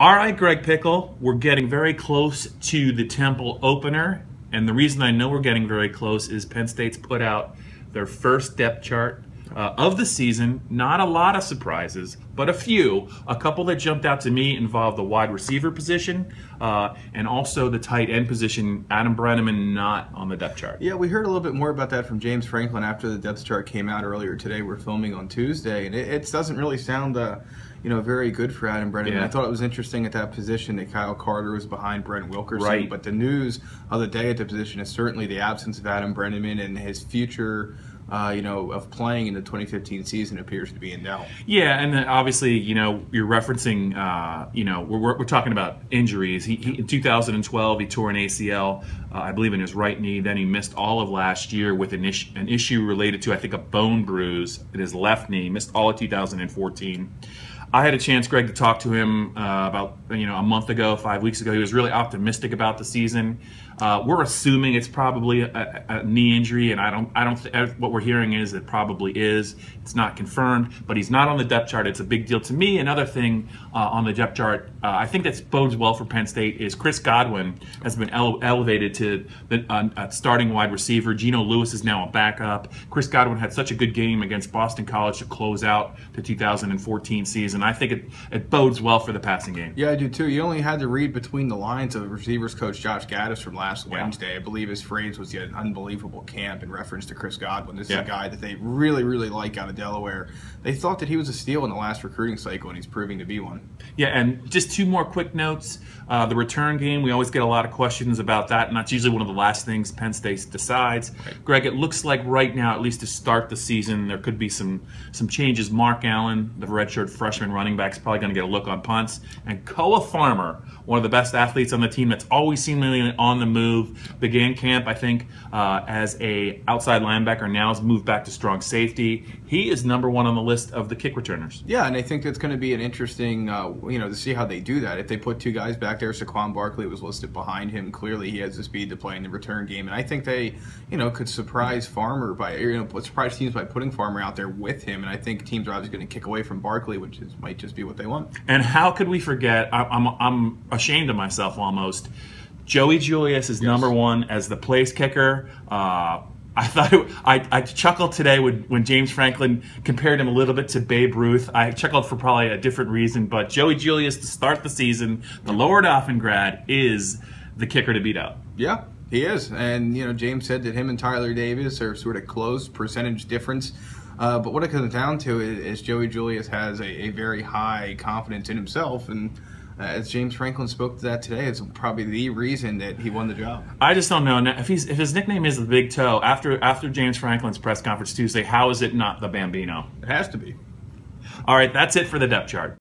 All right, Greg Pickle, we're getting very close to the Temple opener, and the reason I know we're getting very close is Penn State's put out their first depth chart of the season. Not a lot of surprises, but a few. A couple that jumped out to me involved the wide receiver position and also the tight end position. Adam Brenneman not on the depth chart. Yeah, we heard a little bit more about that from James Franklin after the depth chart came out earlier today. We're filming on Tuesday, and it doesn't really sound very good for Adam Brenneman. Yeah. I thought it was interesting at that position that Kyle Carter was behind Brent Wilkerson. Right. But the news of the day at the position is certainly the absence of Adam Brenneman, and his future of playing in the 2015 season appears to be in doubt. Yeah, and then obviously, you're referencing, we're talking about injuries. He in 2012, he tore an ACL, I believe, in his right knee. Then he missed all of last year with an issue related to, I think, a bone bruise in his left knee. Missed all of 2014. I had a chance, Greg, to talk to him about a month ago, 5 weeks ago. He was really optimistic about the season. We're assuming it's probably a knee injury, and I don't. What we're hearing is it probably is. It's not confirmed, but he's not on the depth chart. It's a big deal to me. Another thing on the depth chart, I think that bodes well for Penn State is Chris Godwin has been elevated to the starting wide receiver. Geno Lewis is now a backup. Chris Godwin had such a good game against Boston College to close out the 2014 season. I think it bodes well for the passing game. Yeah, I do too. You only had to read between the lines of receivers coach Josh Gaddis from last Wednesday. I believe his phrase was yet an unbelievable camp in reference to Chris Godwin. This is a guy that they really, really like out of Delaware. They thought that he was a steal in the last recruiting cycle, and he's proving to be one. Yeah, and just two more quick notes. The return game, we always get a lot of questions about that, and that's usually one of the last things Penn State decides. Right. Greg, it looks like right now, at least to start the season, there could be some changes. Mark Allen, the redshirt freshman running back, is probably going to get a look on punts. And Koa Farmer, one of the best athletes on the team that's always seemingly on the move, began camp, I think, as a outside linebacker, now has moved back to strong safety. He is #1 on the list of the kick returners. Yeah, and I think that's going to be an interesting, to see how they do that. If they put two guys back there, Saquon Barkley was listed behind him. Clearly, he has the speed to play in the return game, and I think they, could surprise Farmer by, surprise teams by putting Farmer out there with him. And I think teams are obviously going to kick away from Barkley, which might just be what they want. And how could we forget? I'm ashamed of myself almost. Joey Julius is #1 as the place kicker. I thought I chuckled today when James Franklin compared him a little bit to Babe Ruth. I chuckled for probably a different reason, but Joey Julius to start the season, the Lower Dauphin grad, is the kicker to beat out. Yeah, he is. And James said that him and Tyler Davis are sort of close percentage difference. But what it comes down to is Joey Julius has a very high confidence in himself, and as James Franklin spoke to that today, it's probably the reason that he won the job. I just don't know if his nickname is the Big Toe. After James Franklin's press conference Tuesday, how is it not the Bambino? It has to be. All right, that's it for the depth chart.